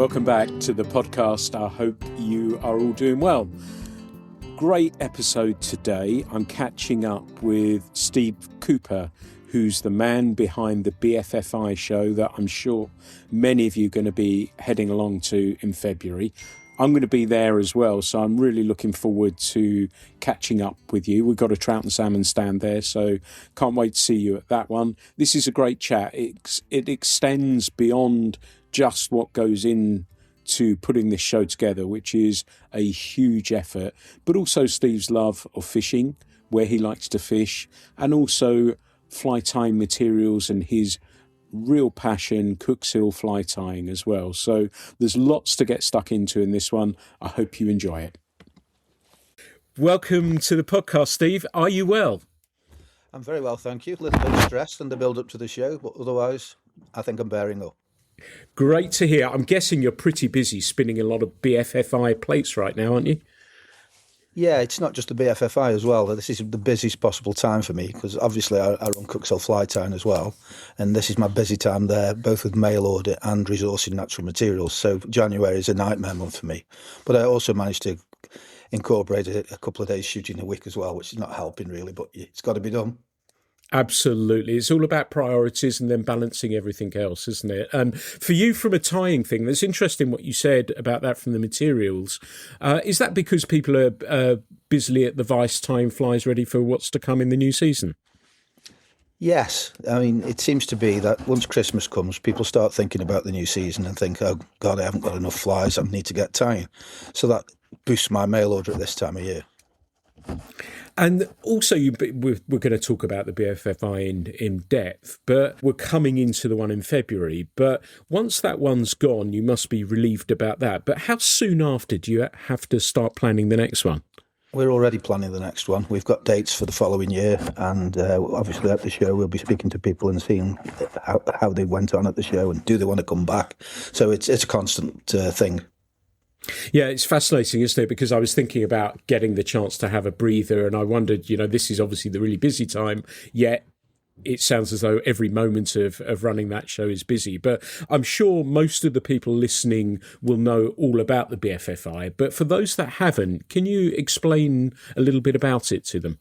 welcome back to the podcast. I hope you are all doing well. Great episode today. I'm catching up with Steve Cooper, who's the man behind the BFFI show that I'm sure many of you are going to be heading along to in February. I'm going to be there as well, so I'm really looking forward to catching up with you. We've got a trout and salmon stand there, so can't wait to see you at that one. This is a great chat. It extends beyond just what goes in to putting this show together, which is a huge effort, but also Steve's love of fishing, where he likes to fish, and also fly tying materials and his real passion, Cookshill Fly Tying as well. So there's lots to get stuck into in this one. I hope you enjoy it. Welcome to the podcast, Steve. Are you well? I'm very well, thank you. A little bit stressed in the build-up to the show, but otherwise I think I'm bearing up. Great to hear. I'm guessing you're pretty busy spinning a lot of BFFI plates right now, aren't you? Yeah, it's not just the BFFI as well. This is the busiest possible time for me because obviously I run Cookshill Fly Tying as well, and this is my busy time there, both with mail order and resourcing natural materials. So January is a nightmare month for me, but I also managed to incorporate a couple of days shooting a week as well, which is not helping really, but it's got to be done. Absolutely. It's all about priorities and then balancing everything else, isn't it? For you, from a tying thing, that's interesting what you said about that from the materials. Is that because people are busily at the vice tying flies ready for what's to come in the new season? Yes. I mean, it seems to be that once Christmas comes, people start thinking about the new season and think, oh, God, I haven't got enough flies. I need to get tying. So that boosts my mail order at this time of year. And also, we're going to talk about the BFFI in depth, but we're coming into the one in February. But once that one's gone, you must be relieved about that. But how soon after do you have to start planning the next one? We're already planning the next one. We've got dates for the following year, and obviously at the show we'll be speaking to people and seeing how they went on at the show and do they want to come back. So it's a constant thing. Yeah, it's fascinating, isn't it? Because I was thinking about getting the chance to have a breather, and I wondered, this is obviously the really busy time, yet it sounds as though every moment of running that show is busy. But I'm sure most of the people listening will know all about the BFFI. But for those that haven't, can you explain a little bit about it to them?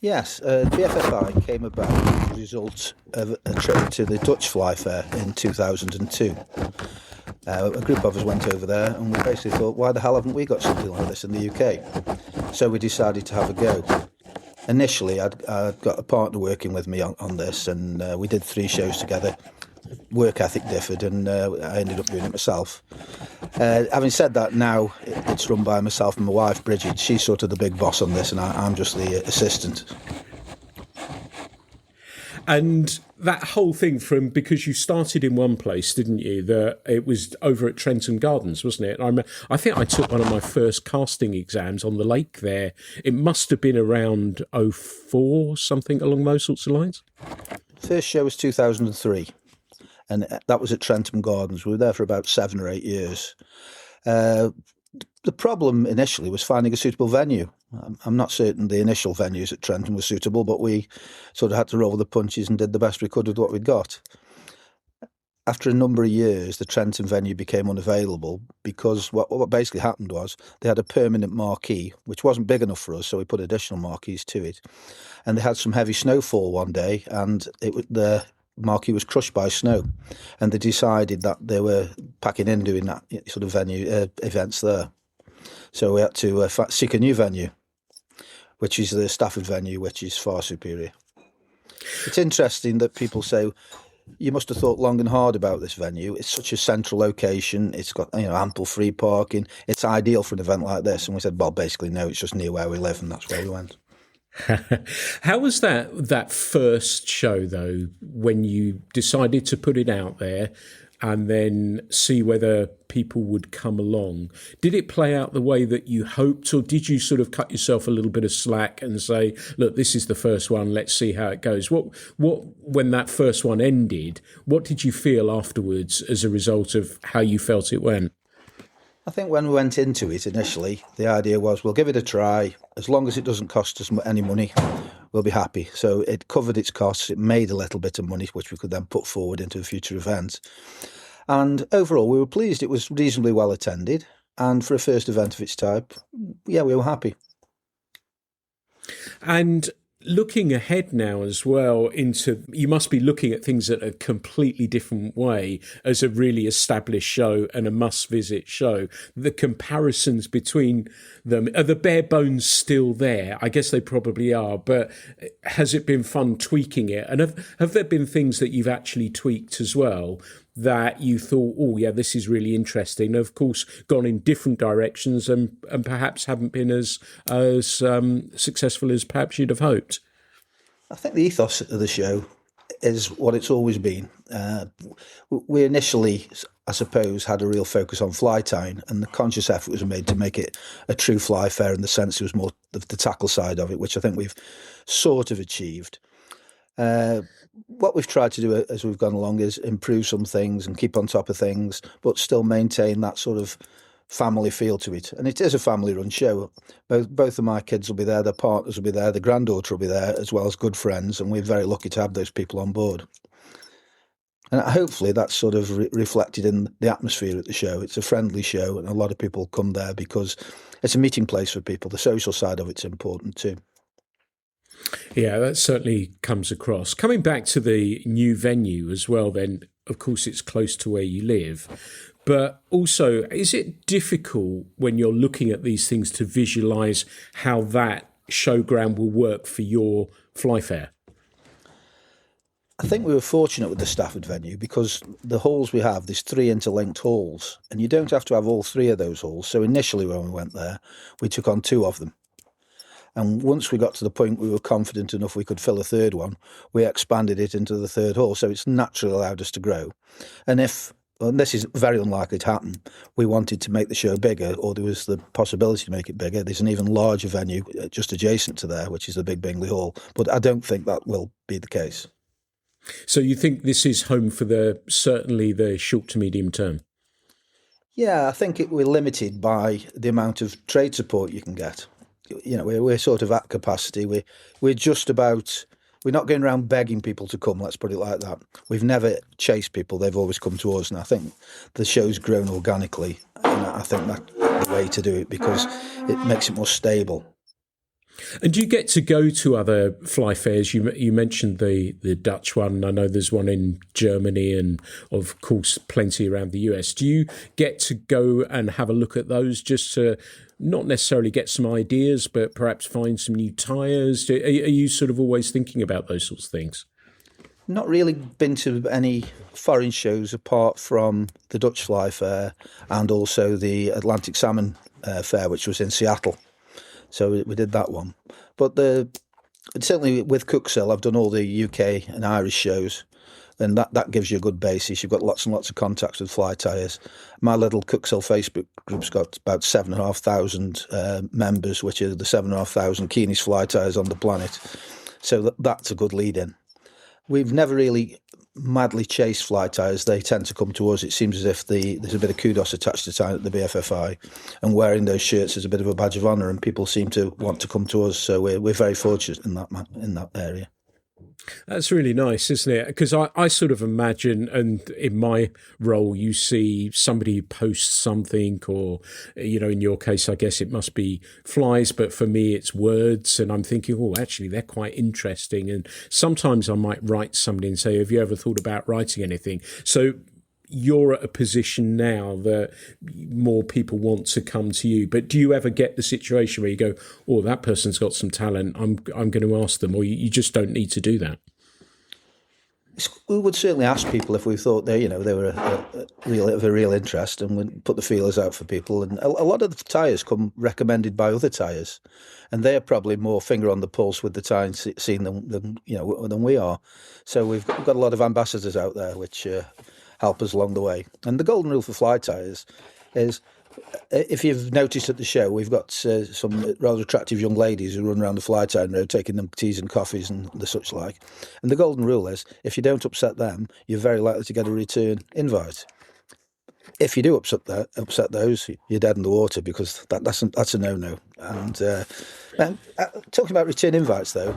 Yes, BFFI came about as a result of a trip to the Dutch Fly Fair in 2002. A group of us went over there and we basically thought, why the hell haven't we got something like this in the UK? So we decided to have a go. Initially, I'd got a partner working with me on this, and we did 3 shows together. Work ethic differed, and I ended up doing it myself. Having said that, now it's run by myself and my wife, Bridgette. She's sort of the big boss on this, and I'm just the assistant. And that whole thing because you started in one place, didn't you? It was over at Trenton Gardens, wasn't it? I think I took one of my first casting exams on the lake there. It must have been around 04, something along those sorts of lines. First show was 2003, and that was at Trenton Gardens. We were there for about 7 or 8 years. The problem initially was finding a suitable venue. I'm not certain the initial venues at Trenton were suitable, but we sort of had to roll the punches and did the best we could with what we'd got. After a number of years, the Trenton venue became unavailable because what basically happened was they had a permanent marquee, which wasn't big enough for us, so we put additional marquees to it. And they had some heavy snowfall one day, and the marquee was crushed by snow, and they decided that they were packing in doing that sort of venue events there. So we had to seek a new venue, which is the Stafford venue, which is far superior. It's interesting that people say, you must have thought long and hard about this venue. It's such a central location. It's got ample free parking. It's ideal for an event like this. And we said, well, basically, no, it's just near where we live, and that's where we went. How was that first show, though, when you decided to put it out there and then see whether people would come along? Did it play out the way that you hoped, or did you sort of cut yourself a little bit of slack and say, look, this is the first one, let's see how it goes? What when that first one ended, what did you feel afterwards as a result of how you felt it went? I think when we went into it initially, the idea was we'll give it a try. As long as it doesn't cost us any money, we'll be happy. So it covered its costs. It made a little bit of money, which we could then put forward into a future event. And overall, we were pleased. It was reasonably well attended. And for a first event of its type, yeah, we were happy. And looking ahead now as well into, you must be looking at things in a completely different way as a really established show and a must-visit show. The comparisons between them, are the bare bones still there? I guess they probably are, but has it been fun tweaking it? And have there been things that you've actually tweaked as well that you thought, oh yeah, this is really interesting, of course gone in different directions and perhaps haven't been as successful as perhaps you'd have hoped? I think the ethos of the show is what it's always been. We initially, I suppose, had a real focus on fly tying, and the conscious effort was made to make it a true fly fair in the sense it was more the tackle side of it, which I think we've sort of achieved. What we've tried to do as we've gone along is improve some things and keep on top of things, but still maintain that sort of family feel to it. And it is a family-run show. Both of my kids will be there, their partners will be there, the granddaughter will be there, as well as good friends, and we're very lucky to have those people on board. And hopefully that's sort of reflected in the atmosphere at the show. It's a friendly show, and a lot of people come there because it's a meeting place for people. The social side of it's important too. Yeah, that certainly comes across. Coming back to the new venue as well, then, of course, it's close to where you live. But also, is it difficult when you're looking at these things to visualise how that showground will work for your fly fair? I think we were fortunate with the Stafford venue because the halls we have, there's 3 interlinked halls, and you don't have to have all 3 of those halls. So initially when we went there, we took on 2 of them. And once we got to the point we were confident enough we could fill a 3rd one, we expanded it into the 3rd hall. So it's naturally allowed us to grow. And this is very unlikely to happen, we wanted to make the show bigger, or there was the possibility to make it bigger, there's an even larger venue just adjacent to there, which is the Big Bingley Hall. But I don't think that will be the case. So you think this is home for certainly the short to medium term? Yeah, I think we're limited by the amount of trade support you can get. You know, we're sort of at capacity. We're just about. We're not going around begging people to come. Let's put it like that. We've never chased people; they've always come to us, and I think the show's grown organically, and I think that's the way to do it because it makes it more stable. And do you get to go to other fly fairs? You mentioned the Dutch one. I know there's one in Germany and, of course, plenty around the US. Do you get to go and have a look at those just to not necessarily get some ideas, but perhaps find some new tyers? Are you sort of always thinking about those sorts of things? Not really been to any foreign shows apart from the Dutch Fly Fair and also the Atlantic Salmon Fair, which was in Seattle. So we did that one. But certainly with Cookshill, I've done all the UK and Irish shows, and that gives you a good basis. You've got lots and lots of contacts with fly tyers. My little Cookshill Facebook group's got about 7,500 members, which are the 7,500 keenest fly tyers on the planet. So that's a good lead-in. We've never really madly chased fly tyers. They tend to come to us. It seems as if there's a bit of kudos attached to tying at the BFFI, and wearing those shirts is a bit of a badge of honour, and people seem to want to come to us. So we're very fortunate in that area. That's really nice, isn't it? Because I sort of imagine, and in my role, you see somebody posts something, or, in your case, I guess it must be flies, but for me, it's words. And I'm thinking, oh, actually, they're quite interesting. And sometimes I might write somebody and say, have you ever thought about writing anything? So you're at a position now that more people want to come to you. But do you ever get the situation where you go, oh, that person's got some talent, I'm going to ask them, or you just don't need to do that? We would certainly ask people if we thought they were of a real interest, and we'd put the feelers out for people. And a lot of the tyers come recommended by other tyers, and they're probably more finger on the pulse with the tying scene than we are. So we've got a lot of ambassadors out there which help us along the way. And the golden rule for fly tyers is, if you've noticed at the show, we've got some rather attractive young ladies who run around the fly tying road taking them teas and coffees and the such like. And the golden rule is, if you don't upset them, you're very likely to get a return invite. If you do upset those, you're dead in the water, because that's a no-no. And talking about return invites, though,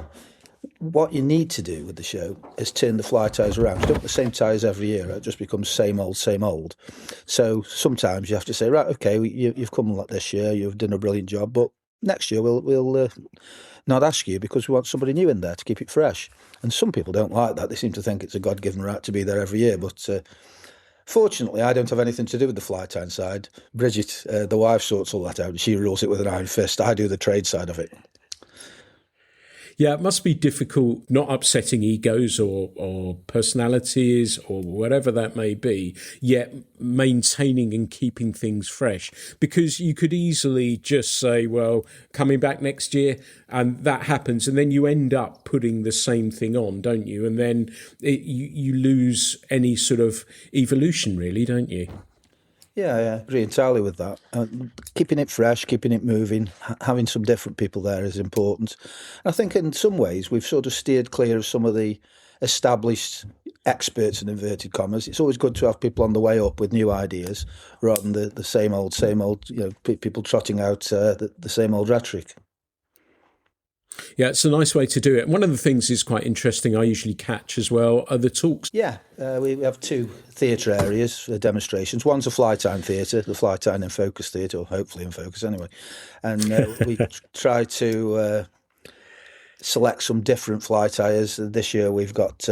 what you need to do with the show is turn the fly ties around. You don't put the same ties every year. It just becomes same old, same old. So sometimes you have to say, right, okay, you've come this year, you've done a brilliant job, but next year we'll not ask you because we want somebody new in there to keep it fresh. And some people don't like that. They seem to think it's a God-given right to be there every year. But fortunately, I don't have anything to do with the fly tying side. Bridgette, the wife, sorts all that out. She rules it with an iron fist. I do the trade side of it. Yeah, it must be difficult not upsetting egos or personalities or whatever that may be, yet maintaining and keeping things fresh. Because you could easily just say, well, coming back next year, and that happens, and then you end up putting the same thing on, don't you? And then you lose any sort of evolution, really, don't you? Yeah, I agree entirely with that. Keeping it fresh, keeping it moving, having some different people there is important. I think in some ways we've sort of steered clear of some of the established experts in inverted commas. It's always good to have people on the way up with new ideas rather than the same old, people trotting out the same old rhetoric. Yeah, it's a nice way to do it. One of the things is quite interesting I usually catch as well are the talks. Yeah, we have two theatre areas for demonstrations. One's a fly tying theatre, the Fly Tying in Focus theatre, or hopefully in focus anyway. And we try to select some different fly tyers. This year we've got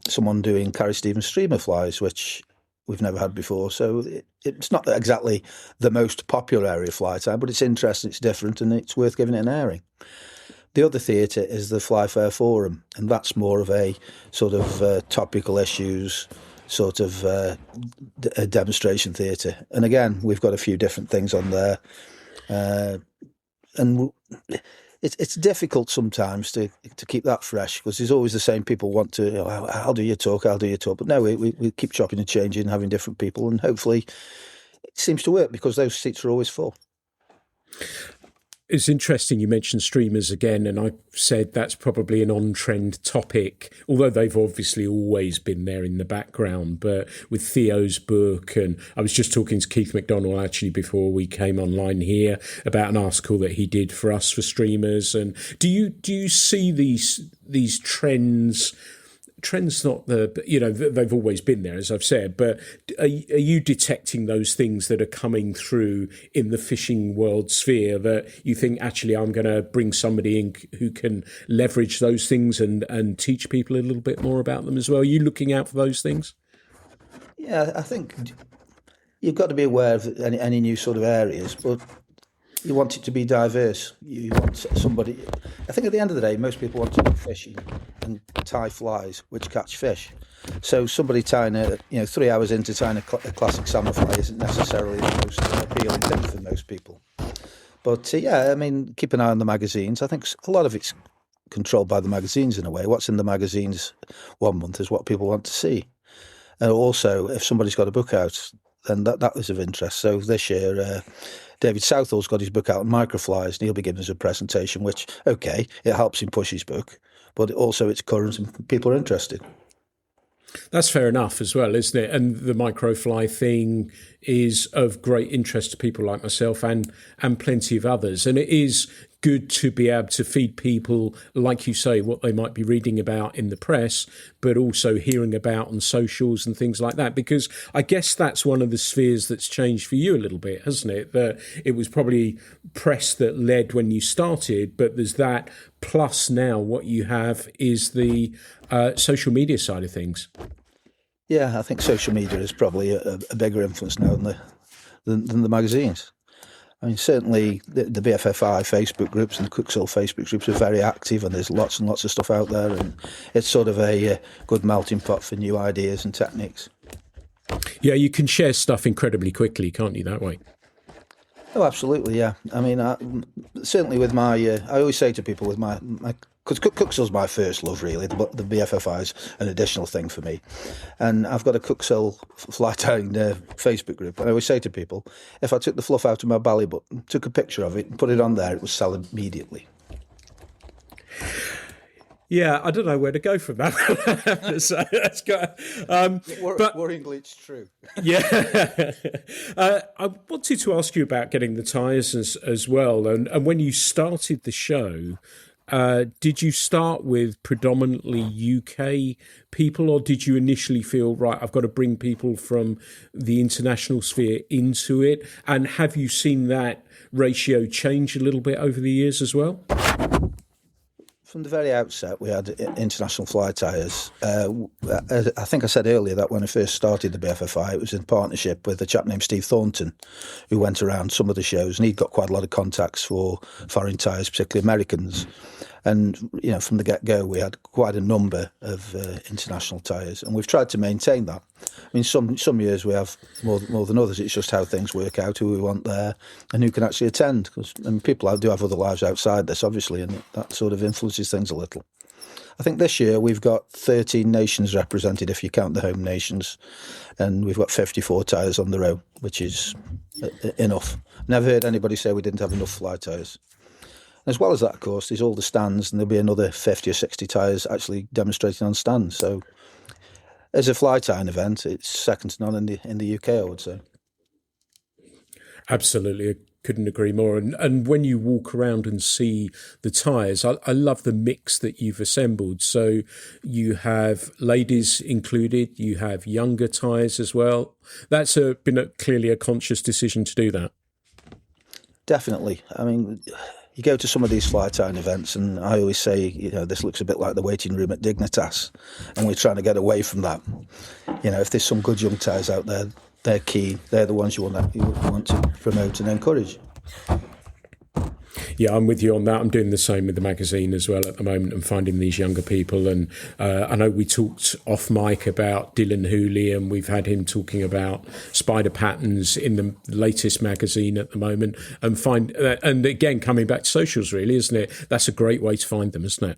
someone doing Carrie Stevens streamer flies, which we've never had before. So it's not exactly the most popular area of fly tying, but it's interesting, it's different, and it's worth giving it an airing. The other theatre is the Fly Fair Forum, and that's more of a sort of topical issues, sort of a demonstration theatre. And again, we've got a few different things on there. And it's difficult sometimes to keep that fresh because there's always the same people want to, how do you talk? But no, we keep chopping and changing, having different people, and hopefully it seems to work because those seats are always full. It's interesting you mentioned streamers again, and I've said that's probably an on-trend topic, although they've obviously always been there in the background. But with Theo's book, and I was just talking to Keith McDonald actually before we came online here about an article that he did for us for streamers. And do you see these trends? Trends, not they've always been there, as I've said, but are you detecting those things that are coming through in the fishing world sphere that you think, actually, I'm going to bring somebody in who can leverage those things and teach people a little bit more about them as well? Are you looking out for those things? Yeah, I think you've got to be aware of any new sort of areas, but you want it to be diverse. You want somebody. I think at the end of the day, most people want to go fishing and tie flies which catch fish. So somebody tying 3 hours into tying a classic salmon fly isn't necessarily the most appealing thing for most people. But yeah, I mean, keep an eye on the magazines. I think a lot of it's controlled by the magazines in a way. What's in the magazines 1 month is what people want to see. And also, if somebody's got a book out, then that is of interest. So this year, David Southall's got his book out on microflies, and he'll be giving us a presentation, which, okay, it helps him push his book, but also it's current and people are interested. That's fair enough as well, isn't it? And the microfly thing is of great interest to people like myself and plenty of others. And it is good to be able to feed people, like you say, what they might be reading about in the press, but also hearing about on socials and things like that. Because I guess that's one of the spheres that's changed for you a little bit, hasn't it? That it was probably press that led when you started, but there's that. Plus now what you have is the social media side of things. Yeah, I think social media is probably a bigger influence now than the magazines. I mean, certainly the BFFI Facebook groups and the Cookshill Facebook groups are very active, and there's lots and lots of stuff out there, and it's sort of a good melting pot for new ideas and techniques. Yeah, you can share stuff incredibly quickly, can't you, that way? Oh, absolutely, yeah. I mean, certainly with my, I always say to people with my because Cookshill's my first love, really. The BFFI is an additional thing for me. And I've got a Cookshill Fly Tying Facebook group. And I always say to people, if I took the fluff out of my belly button, took a picture of it and put it on there, it would sell immediately. Yeah, I don't know where to go from that. So that's got, but worryingly, it's true. Yeah. I wanted to ask you about getting the tyres as well. And when you started the show, did you start with predominantly UK people, or did you initially feel, right, I've got to bring people from the international sphere into it? And have you seen that ratio change a little bit over the years as well? From the very outset, we had international fly tyers. I think I said earlier that when I first started the BFFI, it was in partnership with a chap named Steve Thornton, who went around some of the shows, and he'd got quite a lot of contacts for foreign tyers, particularly Americans. And, from the get-go, we had quite a number of international tyers, and we've tried to maintain that. I mean, some years we have more than others. It's just how things work out, who we want there, and who can actually attend. Because people do have other lives outside this, obviously, and that sort of influences things a little. I think this year we've got 13 nations represented, if you count the home nations, and we've got 54 tyers on the row, which is enough. Never heard anybody say we didn't have enough fly tyers. As well as that, of course, there's all the stands, and there'll be another 50 or 60 tyers actually demonstrating on stands. So, as a fly tying event, it's second to none in the UK, I would say. Absolutely, I couldn't agree more. And when you walk around and see the tyers, I love the mix that you've assembled. So you have ladies included, you have younger tyers as well. That's been clearly a conscious decision to do that. Definitely. I mean, you go to some of these fly tying events, and I always say, this looks a bit like the waiting room at Dignitas, and we're trying to get away from that. If there's some good young tyers out there, they're key. They're the ones you want to promote and encourage. Yeah, I'm with you on that. I'm doing the same with the magazine as well at the moment, and finding these younger people. And I know we talked off mic about Dylan Hooley, and we've had him talking about spider patterns in the latest magazine at the moment. And again, coming back to socials, really, isn't it? That's a great way to find them, isn't it?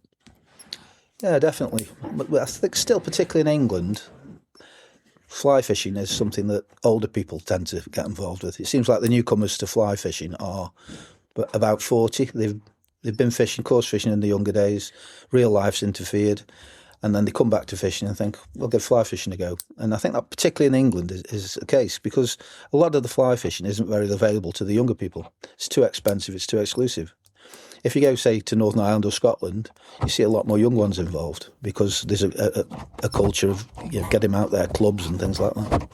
Yeah, definitely. But I think still, particularly in England, fly fishing is something that older people tend to get involved with. It seems like the newcomers to fly fishing are about 40. They've been course fishing in the younger days. Real life's interfered, and then they come back to fishing and think, we'll give fly fishing a go. And I think that particularly in England is the case, because a lot of the fly fishing isn't very available to the younger people. It's too expensive, it's too exclusive. If you go, say, to Northern Ireland or Scotland, you see a lot more young ones involved, because there's a culture of getting them out there, clubs and things like that.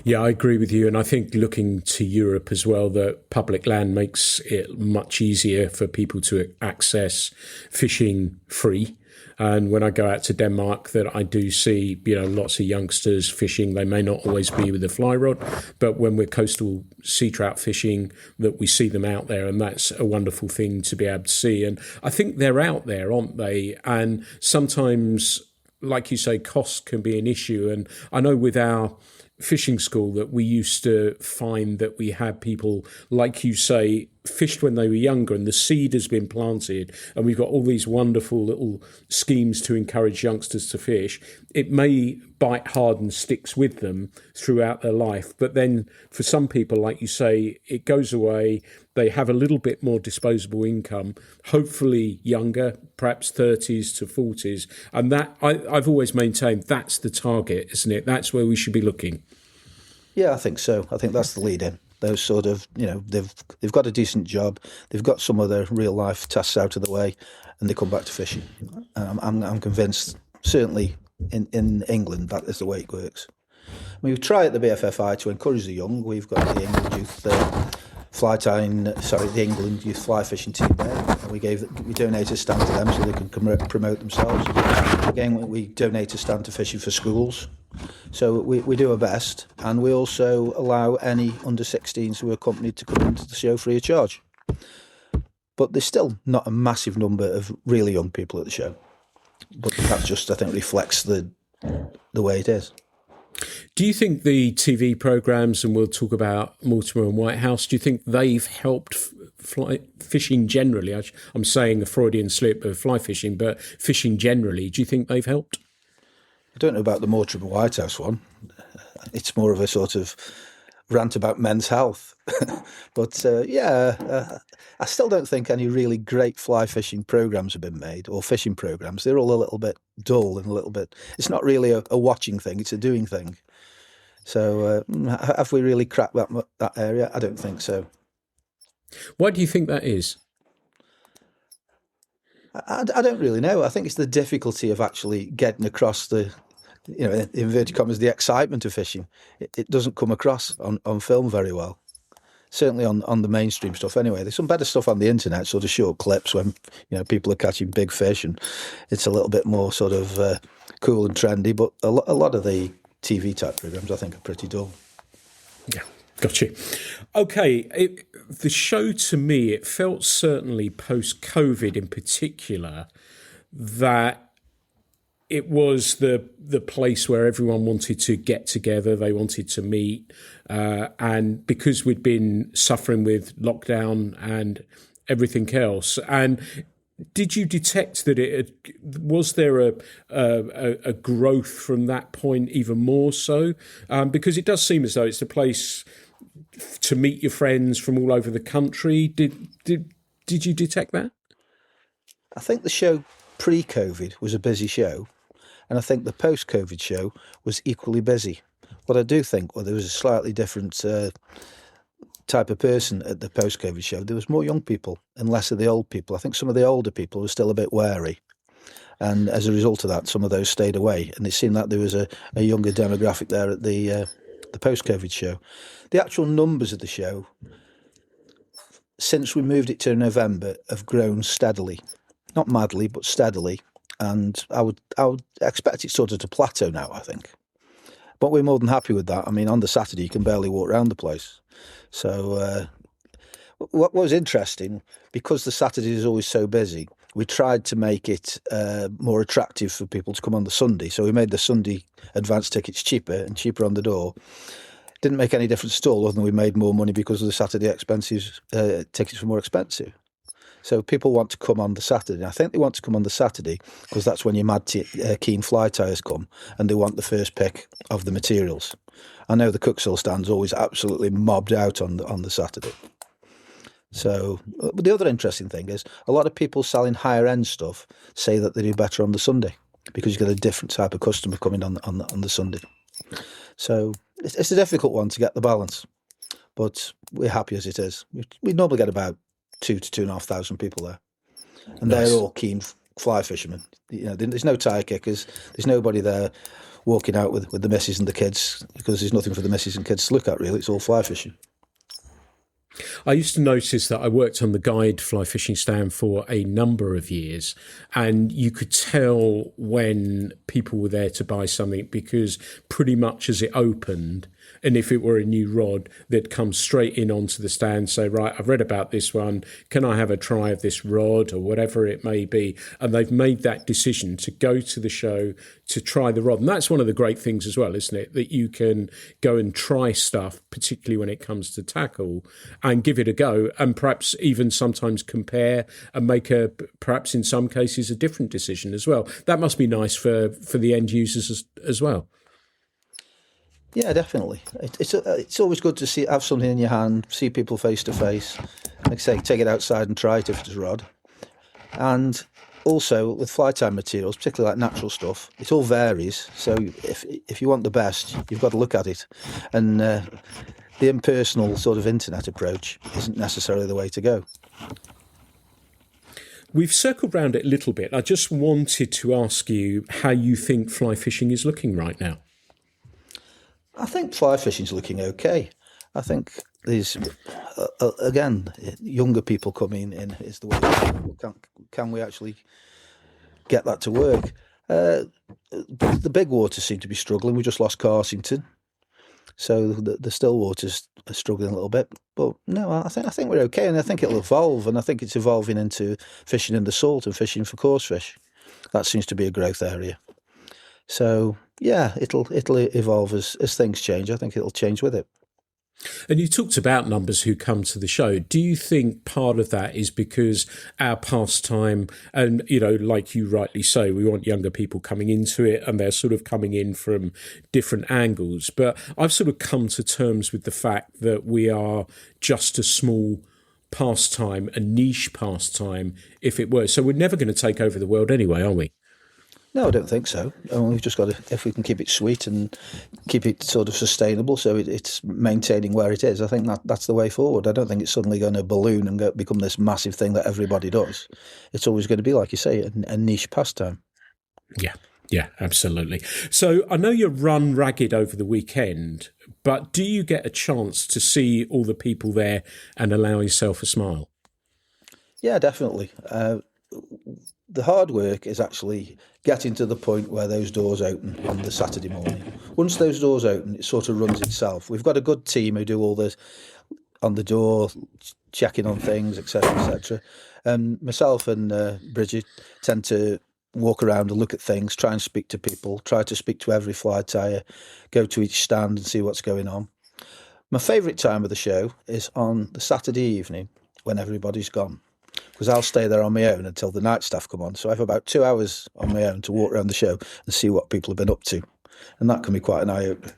Yeah, I agree with you. And I think looking to Europe as well, that public land makes it much easier for people to access fishing free. And when I go out to Denmark, that I do see, lots of youngsters fishing. They may not always be with a fly rod, but when we're coastal sea trout fishing, that we see them out there, and that's a wonderful thing to be able to see. And I think they're out there, aren't they? And sometimes, like you say, cost can be an issue. And I know with our fishing school that we used to find that we had people, like you say, fished when they were younger, and the seed has been planted, and we've got all these wonderful little schemes to encourage youngsters to fish. It may bite hard and sticks with them throughout their life, but then for some people, like you say, it goes away. They have a little bit more disposable income, hopefully younger, perhaps 30s to 40s. And that I've always maintained that's the target, isn't it? That's where we should be looking. Yeah, I think so. I think that's the lead in. Those sort of, they've got a decent job, they've got some of their real life tasks out of the way, and they come back to fishing. I'm convinced, certainly in England, that is the way it works. We try at the BFFI to encourage the young. We've got the England Youth the England Youth Fly Fishing team there. We donated a stand to them so they can promote themselves. Again, we donate a stand to Fishing for Schools. So we do our best, and we also allow any under 16s who are accompanied to come into the show free of charge. But there's still not a massive number of really young people at the show. But that just, I think, reflects the way it is. Do you think the TV programmes, and we'll talk about Mortimer and Whitehouse, do you think they've helped fly fishing generally? I'm saying a Freudian slip of fly fishing, but fishing generally, do you think they've helped? I don't know about the Mortimer and Whitehouse one. It's more of a sort of rant about men's health. But I still don't think any really great fly fishing programmes have been made, or fishing programmes. They're all a little bit dull and a little bit... It's not really a watching thing, it's a doing thing. So have we really cracked that area? I don't think so. Why do you think that is? I don't really know. I think it's the difficulty of actually getting across the, in inverted commas, the excitement of fishing. It doesn't come across on film very well. Certainly on the mainstream stuff anyway. There's some better stuff on the internet, sort of short clips when, people are catching big fish and it's a little bit more sort of cool and trendy. But a lot of the TV type programs, I think, are pretty dull. Yeah, got you. Okay, the show to me, it felt certainly post-COVID in particular that it was the place where everyone wanted to get together, they wanted to meet, and because we'd been suffering with lockdown and everything else, and did you detect that was there a growth from that point even more so? Because it does seem as though it's the place to meet your friends from all over the country. Did you detect that? I think the show pre-COVID was a busy show, and I think the post-COVID show was equally busy. What I do think, there was a slightly different type of person at the post-COVID show. There was more young people and less of the old people. I think some of the older people were still a bit wary, and as a result of that, some of those stayed away. And it seemed that there was a younger demographic there at the post-COVID show. The actual numbers of the show, since we moved it to November, have grown steadily. Not madly, but steadily. And I would expect it sort of to plateau now, I think. But we're more than happy with that. I mean, on the Saturday, you can barely walk around the place. So what was interesting, because the Saturday is always so busy, we tried to make it more attractive for people to come on the Sunday. So we made the Sunday advance tickets cheaper and cheaper on the door. Didn't make any difference at all, other than we made more money because of the Saturday tickets were more expensive. So people want to come on the Saturday. I think they want to come on the Saturday because that's when your mad keen fly tyers come, and they want the first pick of the materials. I know the Cookshill stand's always absolutely mobbed out on the Saturday. So, but the other interesting thing is a lot of people selling higher end stuff say that they do better on the Sunday because you get a different type of customer coming on the Sunday. So it's a difficult one to get the balance, but we're happy as it is. We normally get about 2,000 to 2,500 people there, and nice. They're all keen fly fishermen. There's no tire kickers. There's nobody there walking out with the missus and the kids, because there's nothing for the missus and kids to look at, really. It's all fly fishing. I used to notice that I worked on the guide fly fishing stand for a number of years, and you could tell when people were there to buy something because pretty much as it opened, and if it were a new rod, they'd come straight in onto the stand and say, right, I've read about this one. Can I have a try of this rod or whatever it may be? And they've made that decision to go to the show to try the rod. And that's one of the great things as well, isn't it? That you can go and try stuff, particularly when it comes to tackle, and give it a go, and perhaps even sometimes compare and make perhaps in some cases a different decision as well. That must be nice for the end users as well. Yeah, definitely. It's always good to have something in your hand, see people face to face. Like I say, take it outside and try it if it's a rod. And also with fly tying materials, particularly like natural stuff, it all varies. So if you want the best, you've got to look at it. And the impersonal sort of internet approach isn't necessarily the way to go. We've circled round it a little bit. I just wanted to ask you how you think fly fishing is looking right now. I think fly fishing's looking okay. I think there's, again, younger people coming in is the way. Can we actually get that to work? The big waters seem to be struggling. We just lost Carsington, so the still waters are struggling a little bit. But no, I think we're okay, and I think it'll evolve, and I think it's evolving into fishing in the salt and fishing for coarse fish. That seems to be a growth area. So yeah, it'll evolve as things change. I think it'll change with it. And you talked about numbers who come to the show. Do you think part of that is because our pastime, and, like you rightly say, we want younger people coming into it and they're sort of coming in from different angles. But I've sort of come to terms with the fact that we are just a small pastime, a niche pastime, if it were. So we're never going to take over the world anyway, are we? No, I don't think so. We've just got to, if we can keep it sweet and keep it sort of sustainable, so it's maintaining where it is. I think that's the way forward. I don't think it's suddenly going to balloon and become this massive thing that everybody does. It's always going to be, like you say, a niche pastime. Yeah, absolutely. So I know you run ragged over the weekend, but do you get a chance to see all the people there and allow yourself a smile? Yeah, definitely. The hard work is actually getting to the point where those doors open on the Saturday morning. Once those doors open, it sort of runs itself. We've got a good team who do all this on the door, checking on things, etc., etc. Myself and Bridgette tend to walk around and look at things, try and speak to people, try to speak to every fly tyer, go to each stand and see what's going on. My favourite time of the show is on the Saturday evening when everybody's gone, because I'll stay there on my own until the night staff come on. So I have about 2 hours on my own to walk around the show and see what people have been up to. And that can be quite an eye-opener.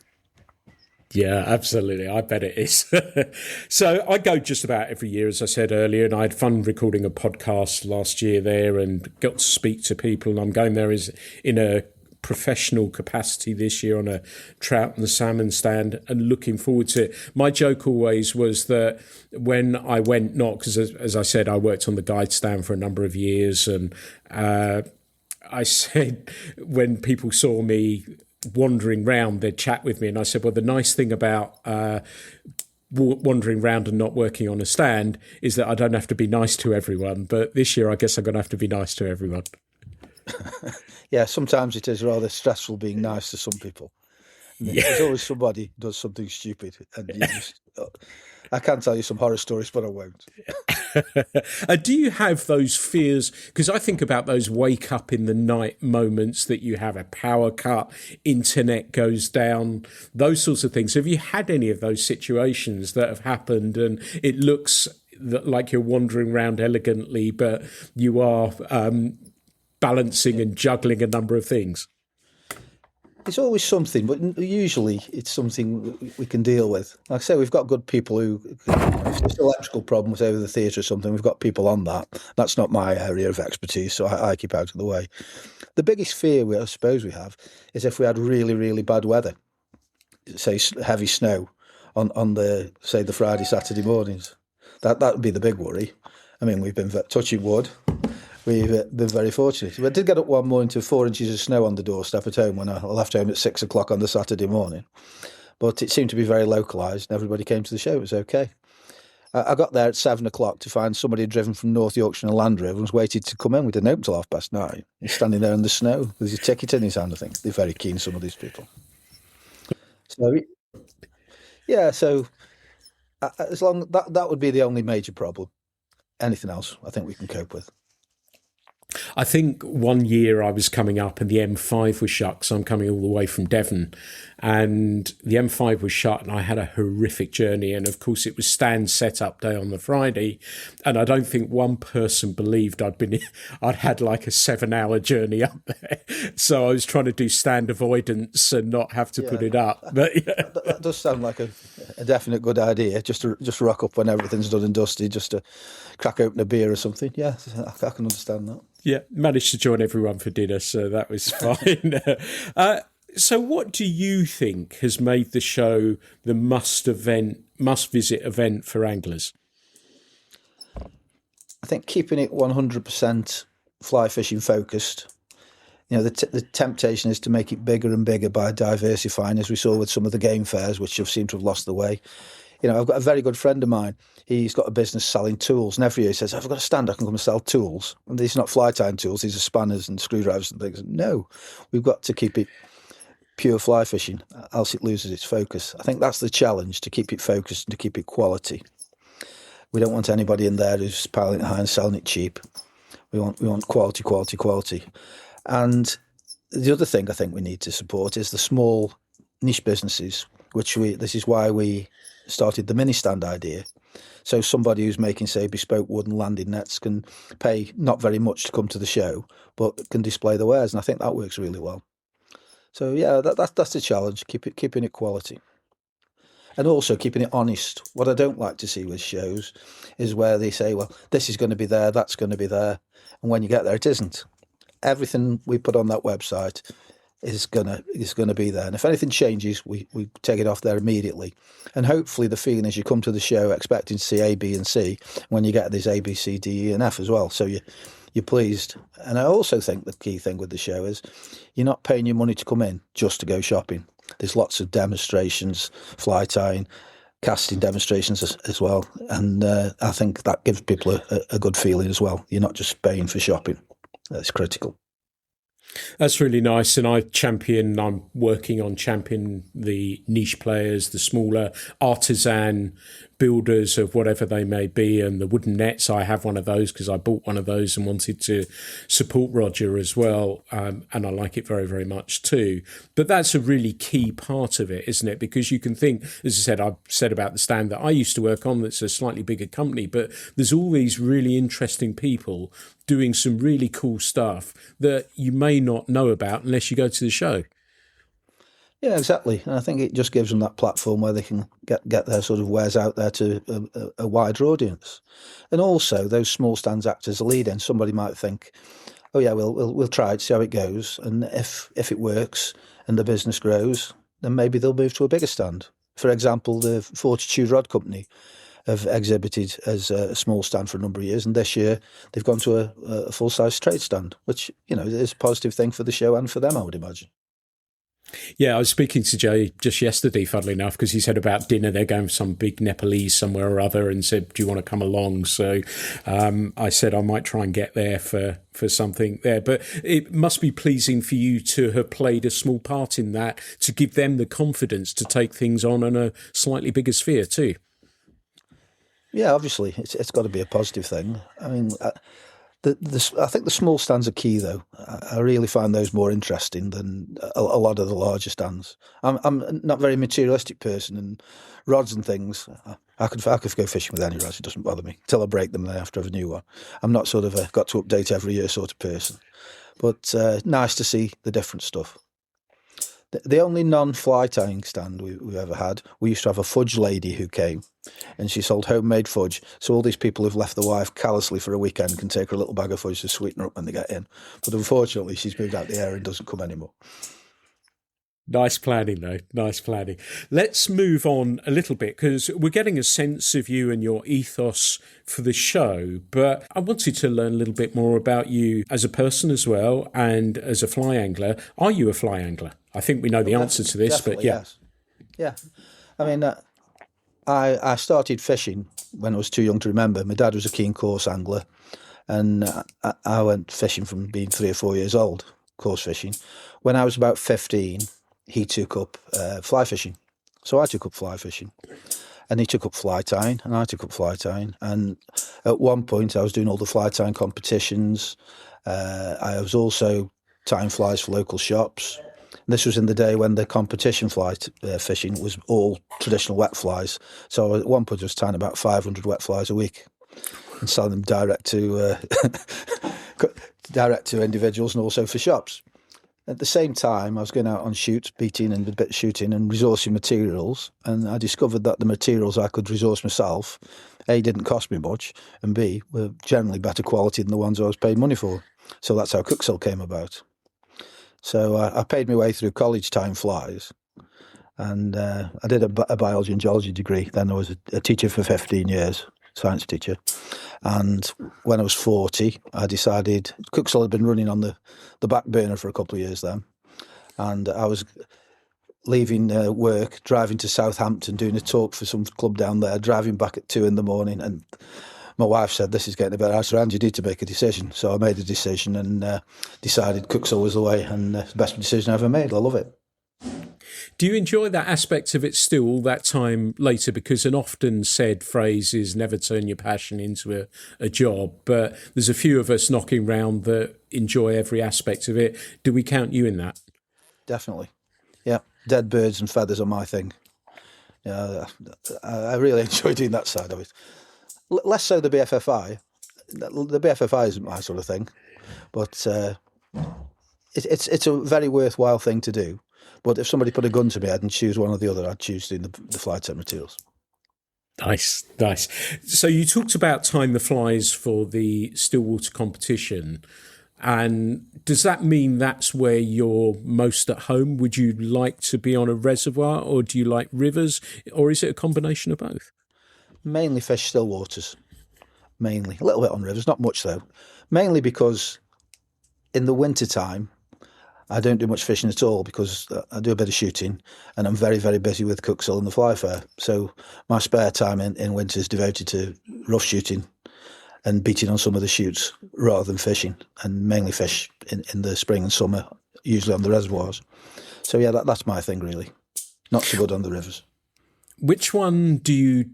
Yeah, absolutely. I bet it is. So I go just about every year, as I said earlier, and I had fun recording a podcast last year there and got to speak to people. And I'm going there in a professional capacity this year on a trout and the salmon stand and looking forward to it. My joke always was that when I went, not because, as I said, I worked on the guide stand for a number of years, and I said when people saw me wandering round, they'd chat with me, and I said, well, the nice thing about wandering around and not working on a stand is that I don't have to be nice to everyone, but this year I guess I'm going to have to be nice to everyone. Yeah, sometimes it is rather stressful being nice to some people. Yeah. There's always somebody who does something stupid, and you just, I can tell you some horror stories, but I won't. Do you have those fears? Because I think about those wake up in the night moments that you have a power cut, internet goes down, those sorts of things. Have you had any of those situations that have happened and it looks like you're wandering around elegantly, but you are balancing and juggling a number of things? It's always something, but usually it's something we can deal with. Like I say, we've got good people who, if there's an electrical problem with over the theatre or something, we've got people on that. That's not my area of expertise, so I keep out of the way. The biggest fear I suppose we have is if we had really, really bad weather, say heavy snow on the, say, the Friday, Saturday mornings. That would be the big worry. I mean, we've been touching wood. We've been very fortunate. I did get up one morning to 4 inches of snow on the doorstep at home when I left home at 6 o'clock on the Saturday morning. But it seemed to be very localised and everybody came to the show. It was okay. I got there at 7 o'clock to find somebody had driven from North Yorkshire in a Land Rover and was waiting to come in. We didn't open till 9:30. He's standing there in the snow with his ticket in his hand, I think. They're very keen, some of these people. So, yeah, so as long that would be the only major problem. Anything else, I think we can cope with. I think one year I was coming up and the M5 was shut, so I'm coming all the way from Devon, and the M5 was shut and I had a horrific journey, and of course it was stand setup day on the Friday, and I don't think one person believed I'd had like a 7-hour journey up there, so I was trying to do stand avoidance and not have to put it up. But yeah. That does sound like a definite good idea, just rock up when everything's done and dusted, just to crack open a beer or something. Yeah, I can understand that. Yeah, managed to join everyone for dinner, so that was fine. So what do you think has made the show the must-visit event for anglers? I think keeping it 100% fly fishing focused. You know, the temptation is to make it bigger and bigger by diversifying, as we saw with some of the game fairs, which have seemed to have lost the way. You know, I've got a very good friend of mine. He's got a business selling tools, and every year he says, I've got a stand, I can come and sell tools. And these are not fly tying tools, these are spanners and screwdrivers and things. No, we've got to keep it pure fly fishing, else it loses its focus. I think that's the challenge, to keep it focused and to keep it quality. We don't want anybody in there who's piling it high and selling it cheap. We want quality, quality, quality. And the other thing I think we need to support is the small niche businesses, this is why we started the mini stand idea. So somebody who's making, say, bespoke wooden landing nets can pay not very much to come to the show, but can display the wares, and I think that works really well. So yeah, that's the challenge, keeping it quality. And also keeping it honest. What I don't like to see with shows is where they say, well, this is going to be there, that's going to be there, and when you get there, it isn't. everything we put on that website is gonna be there. And if anything changes, we take it off there immediately. And hopefully the feeling is you come to the show expecting to see A, B, and C, when you get these A, B, C, D, E, and F as well. So you're pleased. And I also think the key thing with the show is you're not paying your money to come in just to go shopping. There's lots of demonstrations, fly tying, casting demonstrations as well. And I think that gives people a good feeling as well. You're not just paying for shopping. That's critical. That's really nice. And I'm working on championing the niche players, the smaller artisan builders of whatever they may be, and the wooden nets. I have one of those because I bought one of those and wanted to support Roger as well. And I like it very, very much too. But that's a really key part of it, isn't it? Because you can think, as I said, I've said about the stand that I used to work on, that's a slightly bigger company, but there's all these really interesting people doing some really cool stuff that you may not know about unless you go to the show. Yeah, exactly. And I think it just gives them that platform where they can get their sort of wares out there to a wider audience. And also, those small stands act as a lead-in. Somebody might think, oh yeah, we'll try it, see how it goes. And if it works and the business grows, then maybe they'll move to a bigger stand. For example, the Fortitude Rod Company have exhibited as a small stand for a number of years, and this year they've gone to a full-size trade stand, which, is a positive thing for the show and for them, I would imagine. Yeah, I was speaking to Jay just yesterday, funnily enough, because he said about dinner, they're going for some big Nepalese somewhere or other, and said, do you want to come along? So I said I might try and get there for something there. But it must be pleasing for you to have played a small part in that, to give them the confidence to take things on a slightly bigger sphere too. Yeah, obviously, it's got to be a positive thing. I mean, I think the small stands are key, though. I really find those more interesting than a lot of the larger stands. I'm not a very materialistic person, and rods and things, I could go fishing with any rods. It doesn't bother me till I break them. Then I have to have a new one. I'm not sort of a got to update every year sort of person. But nice to see the different stuff. The only non-fly tying stand we ever had, we used to have a fudge lady who came, and she sold homemade fudge. So all these people who've left the wife callously for a weekend can take her a little bag of fudge to sweeten her up when they get in. But unfortunately, she's moved out the area and doesn't come anymore. Nice planning, though. Nice planning. Let's move on a little bit, because we're getting a sense of you and your ethos for the show. But I wanted to learn a little bit more about you as a person as well, and as a fly angler. Are you a fly angler? I think we know the answer to this, but yeah. Yes. Yeah. I mean, I started fishing when I was too young to remember. My dad was a keen coarse angler, and I went fishing from being 3 or 4 years old, coarse fishing. When I was about 15, he took up fly fishing. So I took up fly fishing, and he took up fly tying, and I took up fly tying. And at one point I was doing all the fly tying competitions. I was also tying flies for local shops. This was in the day when the competition fly fishing was all traditional wet flies. So at one point I was tying about 500 wet flies a week and selling them direct to individuals and also for shops. At the same time, I was going out on shoots, beating and a bit of shooting and resourcing materials, and I discovered that the materials I could resource myself, A, didn't cost me much, and B, were generally better quality than the ones I was paid money for. So that's how Cookshill came about. So I paid my way through college tying flies, and I did a biology and geology degree. Then I was a teacher for 15 years, science teacher. And when I was 40, I decided, Cookshill had been running on the back burner for a couple of years then. And I was leaving work, driving to Southampton, doing a talk for some club down there, driving back at 2 a.m. And my wife said, this is getting a bit out of hand, you need to make a decision. So I made a decision and decided Cookshill was the way, and the best decision I ever made. I love it. Do you enjoy that aspect of it still all that time later? Because an often said phrase is never turn your passion into a job, but there's a few of us knocking round that enjoy every aspect of it. Do we count you in that? Definitely. Yeah, dead birds and feathers are my thing. Yeah, I really enjoy doing that side of it. Less so the BFFI. The BFFI isn't my sort of thing, but it's a very worthwhile thing to do. But if somebody put a gun to me, I'd choose one or the other. I'd choose doing the fly type materials. Nice. So you talked about tying the flies for the Stillwater competition. And does that mean that's where you're most at home? Would you like to be on a reservoir, or do you like rivers, or is it a combination of both? Mainly fish still waters. Mainly. A little bit on rivers, not much though. Mainly because in the winter time, I don't do much fishing at all because I do a bit of shooting and I'm very, very busy with Cookshill and the Fly Fair. So my spare time in winter is devoted to rough shooting and beating on some of the shoots rather than fishing, and mainly fish in the spring and summer, usually on the reservoirs. So yeah, that's my thing really. Not so good on the rivers. Which one do you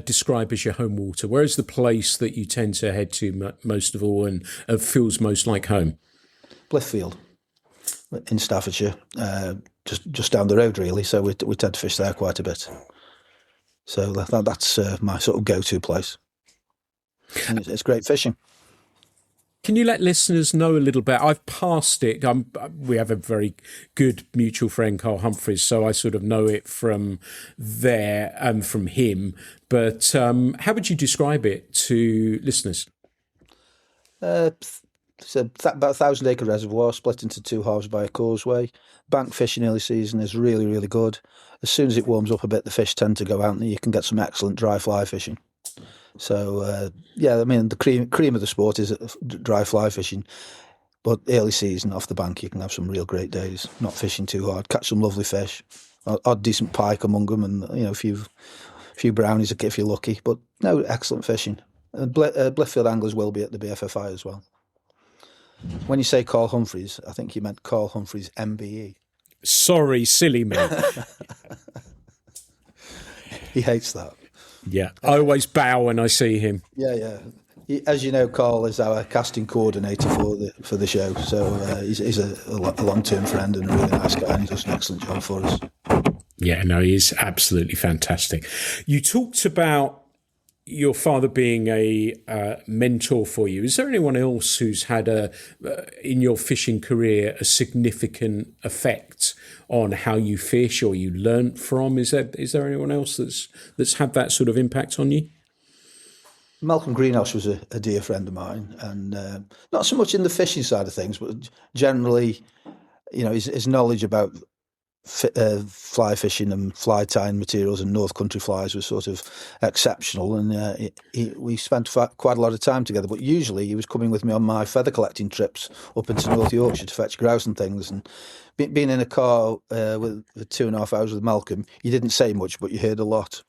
describe as your home water? Where is the place that you tend to head to most of all and feels most like home? Blithfield in Staffordshire, just down the road really. So we tend to fish there quite a bit. So that's my sort of go-to place. And it's great fishing. Can you let listeners know a little bit? I've passed it. We have a very good mutual friend, Carl Humphreys, so I sort of know it from there and from him. But how would you describe it to listeners? It's about 1,000 acre reservoir split into two halves by a causeway. Bank fishing early season is really, really good. As soon as it warms up a bit, the fish tend to go out and you can get some excellent dry fly fishing. So, yeah, I mean, the cream of the sport is dry fly fishing. But early season, off the bank, you can have some real great days, not fishing too hard, catch some lovely fish, odd decent pike among them, and a few brownies if you're lucky. But no, excellent fishing. Blithfield anglers will be at the BFFI as well. When you say Carl Humphreys, I think you meant Carl Humphreys MBE. Sorry, silly me. He hates that. Yeah, I always bow when I see him. Yeah. As you know, Carl is our casting coordinator for the show, so he's a long-term friend and a really nice guy, and he does an excellent job for us. Yeah, no, he is absolutely fantastic. You talked about your father being a mentor for you. Is there anyone else who's had in your fishing career a significant effect on how you fish or you learnt from? Is there anyone else that's had that sort of impact on you? Malcolm Greenhouse was a dear friend of mine, and not so much in the fishing side of things, but generally, his knowledge about fly fishing and fly tying materials and North Country flies was sort of exceptional, and we spent quite a lot of time together. But usually he was coming with me on my feather collecting trips up into North Yorkshire to fetch grouse and things, and being in a car with 2.5 hours with Malcolm, you didn't say much, but you heard a lot.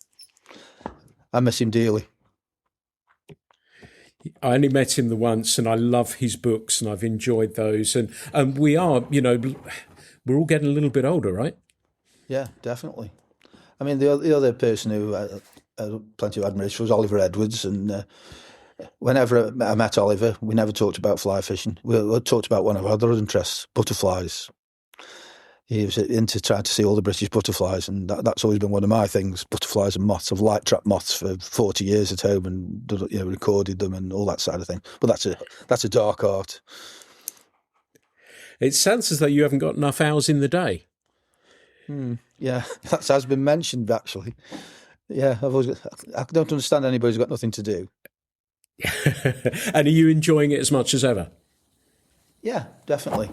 I miss him dearly. I only met him the once, and I love his books, and I've enjoyed those. And we are, we're all getting a little bit older, right? Yeah, definitely. I mean, the other person who had plenty of admiration was Oliver Edwards, and whenever I met Oliver, we never talked about fly fishing. We talked about one of our other interests, butterflies. He was into trying to see all the British butterflies, and that's always been one of my things, butterflies and moths. I've light trapped moths for 40 years at home and recorded them and all that side of thing. But that's a dark art. It sounds as though you haven't got enough hours in the day. Yeah, that has been mentioned, actually. Yeah, I don't understand anybody who's got nothing to do. And are you enjoying it as much as ever? Yeah, definitely.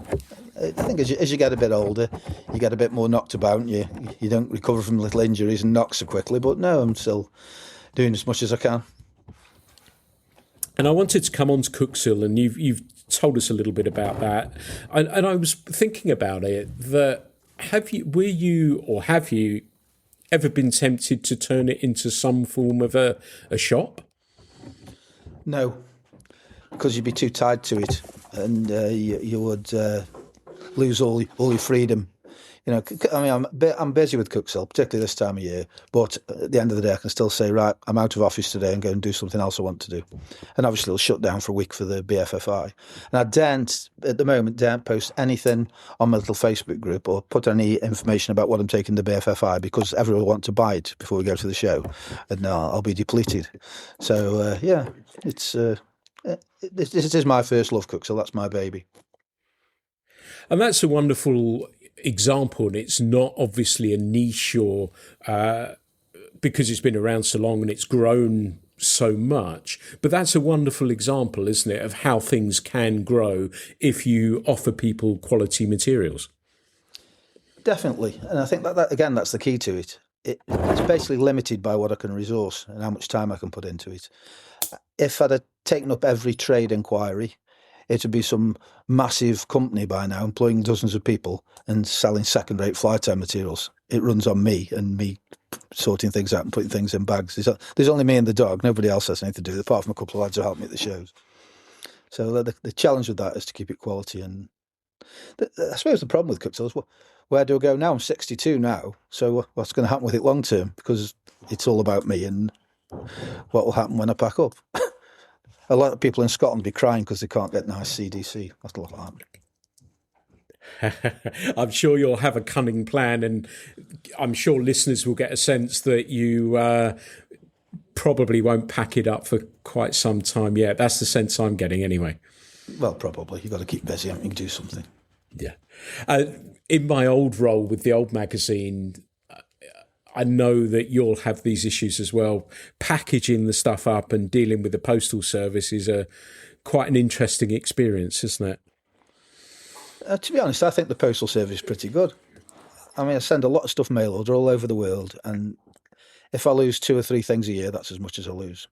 I think as you get a bit older, you get a bit more knocked about, and you don't recover from little injuries and knocks so quickly. But no, I'm still doing as much as I can. And I wanted to come on to Cookshill, and you've told us a little bit about that. And I was thinking about it, that have you ever been tempted to turn it into some form of a shop? No, because you'd be too tied to it, and you would lose all your freedom. I mean, I'm busy with Cookshill, particularly this time of year. But at the end of the day, I can still say, right, I'm out of office today and go and do something else I want to do. And obviously, it'll shut down for a week for the BFFI. And at the moment, daren't post anything on my little Facebook group or put any information about what I'm taking to BFFI, because everyone will want to buy it before we go to the show, and I'll be depleted. So yeah, this is my first love, Cookshill. That's my baby. And that's a wonderful example, and it's not obviously a niche or because it's been around so long and it's grown so much. But that's a wonderful example, isn't it, of how things can grow if you offer people quality materials. Definitely. And I think that again, that's the key to it. It's basically limited by what I can resource and how much time I can put into it. If I'd have taken up every trade inquiry, it would be some massive company by now, employing dozens of people and selling second-rate fly tying materials. It runs on me and me sorting things out and putting things in bags. There's only me and the dog. Nobody else has anything to do, apart from a couple of lads who help me at the shows. So the challenge with that is to keep it quality. And I suppose the problem with Cookshill is, where do I go now? I'm 62 now, so what's going to happen with it long term? Because it's all about me and what will happen when I pack up. A lot of people in Scotland be crying because they can't get nice CDC. That's a lot of that. I'm sure you'll have a cunning plan, and I'm sure listeners will get a sense that you probably won't pack it up for quite some time yet. That's the sense I'm getting anyway. Well, probably. You've got to keep busy, haven't you? Do something. Yeah. In my old role with the old magazine, I know that you'll have these issues as well. Packaging the stuff up and dealing with the postal service is quite an interesting experience, isn't it? To be honest, I think the postal service is pretty good. I mean, I send a lot of stuff mail order all over the world, and if I lose 2 or 3 things a year, that's as much as I lose.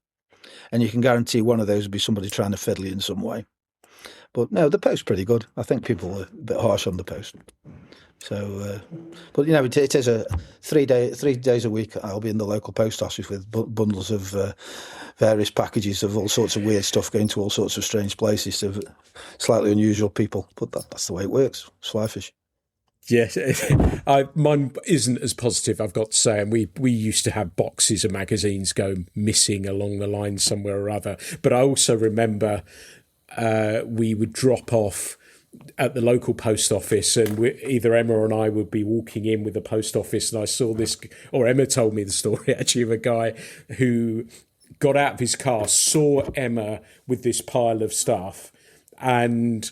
And you can guarantee one of those will be somebody trying to fiddle you in some way. But no, the post's pretty good. I think people are a bit harsh on the post. So, but it is a 3 days a week. I'll be in the local post office with bundles of various packages of all sorts of weird stuff going to all sorts of strange places to slightly unusual people. But that's the way it works. It's fly fish. Yes, mine isn't as positive, I've got to say. And we used to have boxes of magazines go missing along the line somewhere or other. But I also remember we would drop off at the local post office, and either Emma or I would be walking in with the post office, and I saw this, or Emma told me the story actually, of a guy who got out of his car, saw Emma with this pile of stuff, and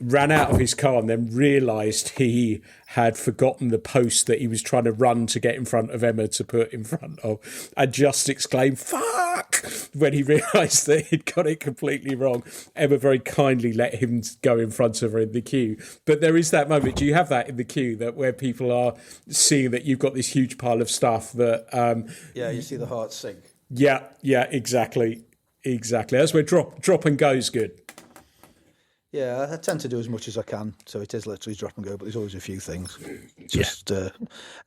ran out of his car, and then realised he had forgotten the post that he was trying to run to get in front of Emma to put in front of, and just exclaimed, "Fuck!" when he realised that he'd got it completely wrong. Emma very kindly let him go in front of her in the queue. But there is that moment. Do you have that in the queue, that where people are seeing that you've got this huge pile of stuff that... yeah, you see the heart sink. Yeah, exactly. That's where drop and go is good. Yeah, I tend to do as much as I can, so it is literally drop and go, but there's always a few things.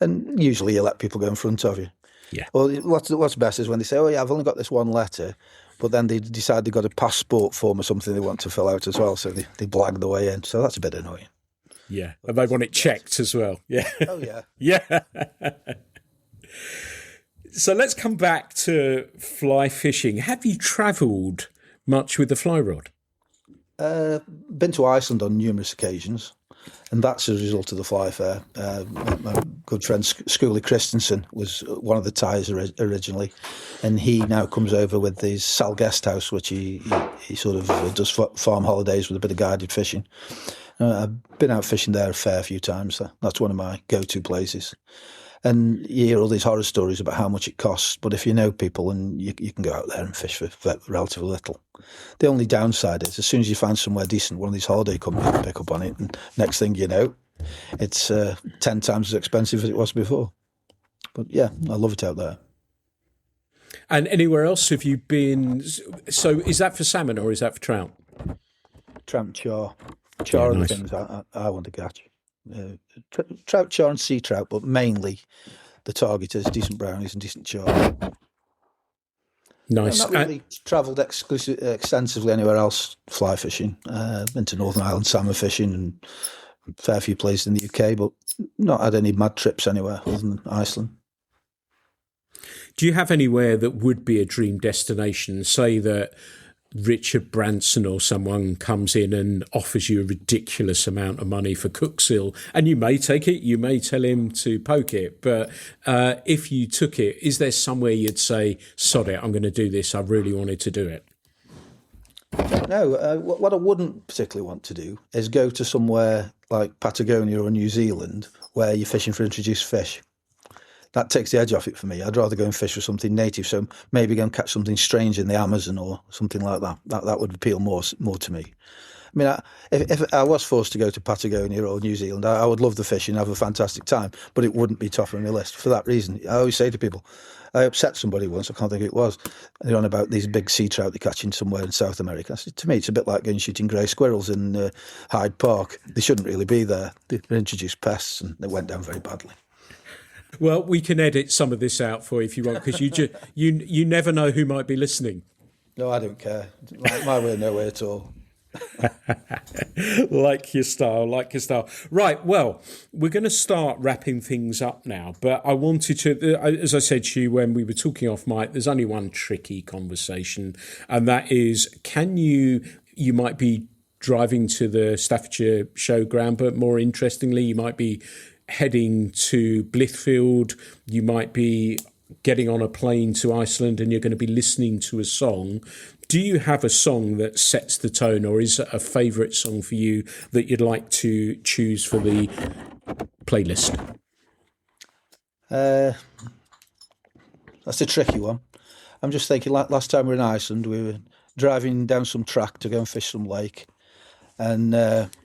And usually you let people go in front of you. Yeah. Well, what's best is when they say, "Oh yeah, I've only got this one letter," but then they decide they've got a passport form or something they want to fill out as well, so they blag the way in. So that's a bit annoying. Yeah, and they want it checked as well. Yeah. Oh yeah. Yeah. So let's come back to fly fishing. Have you travelled much with the fly rod? Been to Iceland on numerous occasions, and that's as a result of the fly fair. My good friend Skoolie Christensen was one of the tyers originally, and he now comes over with his Sal Guest House, which he sort of does farm holidays with a bit of guided fishing. I've been out fishing there a fair few times. That's one of my go-to places. And you hear all these horror stories about how much it costs, but if you know people, and you can go out there and fish for relatively little. The only downside is, as soon as you find somewhere decent, one of these holiday companies will pick up on it, and next thing you know, it's 10 times as expensive as it was before. But yeah, I love it out there. And anywhere else have you been? So is that for salmon or is that for trout? Trout and char. Char are the things I want to catch. Trout, char and sea trout, but mainly the target is decent brownies and decent char. Nice. I've not really travelled extensively anywhere else fly fishing. Been to Northern Ireland salmon fishing and a fair few places in the UK, but not had any mad trips anywhere other than Iceland. Do you have anywhere that would be a dream destination? Say that Richard Branson or someone comes in and offers you a ridiculous amount of money for Cookshill, and you may take it, you may tell him to poke it, but if you took it, is there somewhere you'd say, sod it, I'm going to do this, I really wanted to do it? No, what I wouldn't particularly want to do is go to somewhere like Patagonia or New Zealand where you're fishing for introduced fish. that takes the edge off it for me. I'd rather go and fish for something native. So maybe go and catch something strange in the Amazon or something like that. That would appeal more to me. I mean, if I was forced to go to Patagonia or New Zealand, I would love the fishing, have a fantastic time, but it wouldn't be top on my list for that reason. I always say to people, I upset somebody once, I can't think who it was. They're on about these big sea trout they're catching somewhere in South America. I said, to me, it's a bit like going shooting grey squirrels in Hyde Park. They shouldn't really be there. They've introduced pests, and they went down very badly. Well, we can edit some of this out for you if you want, because you never know who might be listening. No, I don't care. My way, no way at all. Like your style. Right, well, we're going to start wrapping things up now, but I wanted to, as I said to you when we were talking off mic, there's only one tricky conversation, and that is, you might be driving to the Staffordshire Showground, but more interestingly, you might be heading to Blithfield, you might be getting on a plane to Iceland, and you're going to be listening to a song. Do you have a song that sets the tone, or is it a favourite song for you that you'd like to choose for the playlist? That's a tricky one. I'm just thinking, last time we were in Iceland, we were driving down some track to go and fish some lake, and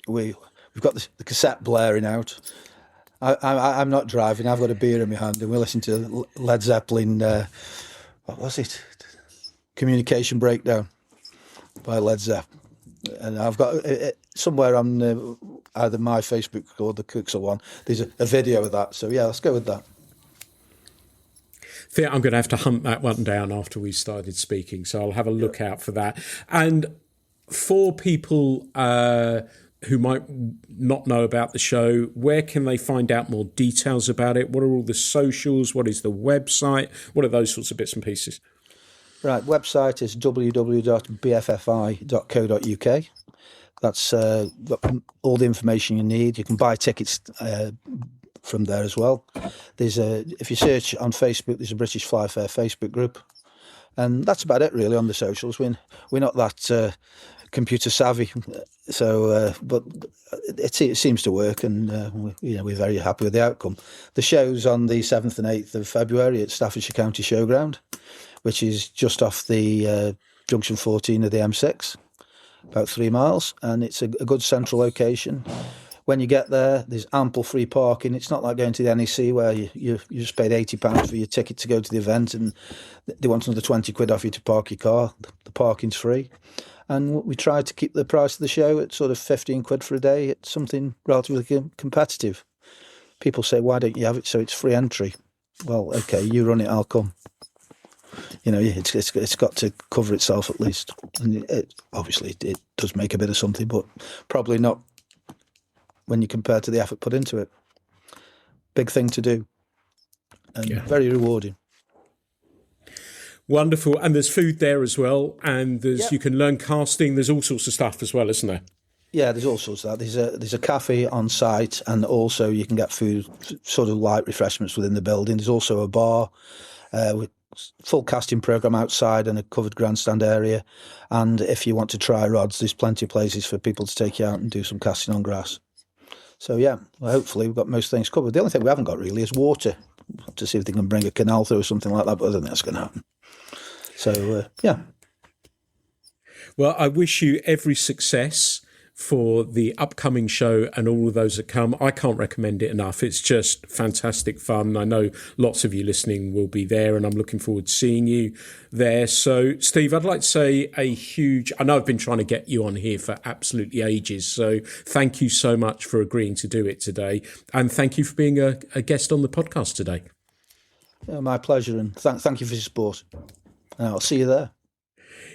we've got the cassette blaring out. I'm not driving, I've got a beer in my hand, and we're listening to Led Zeppelin, what was it? Communication Breakdown by Led Zeppelin. And I've got somewhere on either my Facebook or the Cookshill one, there's a video of that. So yeah, let's go with that. I'm going to have to hunt that one down after we started speaking, so I'll have a look out for that. And for people who might not know about the show, where can they find out more details about it? What are all the socials? What is the website? What are those sorts of bits and pieces? Right, website is www.bffi.co.uk. That's got all the information you need. You can buy tickets from there as well. If you search on Facebook, there's a British Fly Fair Facebook group, and that's about it really on the socials. We're not that computer savvy, so but it seems to work, and we're very happy with the outcome. The show's on the 7th and 8th of February at Staffordshire County Showground, which is just off the junction 14 of the M6, about 3 miles, and it's a good central location. When you get there, there's ample free parking. It's not like going to the NEC where you just paid £80 for your ticket to go to the event, and they want another 20 quid off you to park your car. The parking's free. And we try to keep the price of the show at sort of 15 quid for a day. It's something relatively competitive. People say, why don't you have it so it's free entry? Well, okay, you run it, I'll come. It's got to cover itself at least. And obviously it does make a bit of something, but probably not when you compare to the effort put into it. Big thing to do, and very rewarding. Wonderful. And there's food there as well, and you can learn casting. There's all sorts of stuff as well, isn't there? Yeah, there's all sorts of that. There's a cafe on site, and also you can get food, sort of light refreshments within the building. There's also a bar with full casting program outside and a covered grandstand area. And if you want to try rods, there's plenty of places for people to take you out and do some casting on grass. So yeah, well, hopefully we've got most things covered. The only thing we haven't got really is water, to see if they can bring a canal through or something like that, but I don't think that's going to happen. So yeah. Well, I wish you every success for the upcoming show and all of those that come. I can't recommend it enough. It's just fantastic fun. I know lots of you listening will be there, and I'm looking forward to seeing you there. So, Steve, I'd like to say I know I've been trying to get you on here for absolutely ages, so thank you so much for agreeing to do it today, and thank you for being a guest on the podcast today. Yeah, my pleasure, and thank you for your support. And I'll see you there.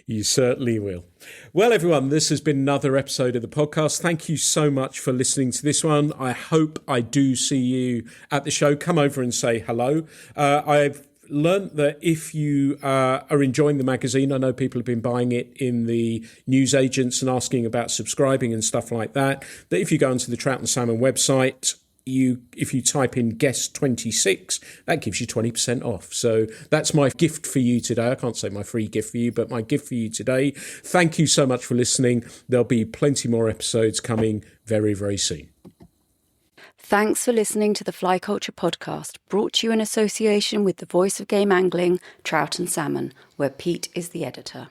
You certainly will. Well, everyone, this has been another episode of the podcast. Thank you so much for listening to this one. I hope I do see you at the show. Come over and say hello. I've learnt that if you are enjoying the magazine, I know people have been buying it in the newsagents and asking about subscribing and stuff like that, that if you go onto the Trout and Salmon website, if you type in guest 26, that gives you 20% off. So that's my gift for you today. I can't say my free gift for you, but my gift for you today. Thank you so much for listening. There'll be plenty more episodes coming very, very soon. Thanks for listening to the Fly Culture podcast, brought to you in association with the Voice of Game Angling, Trout and Salmon, where Pete is the editor.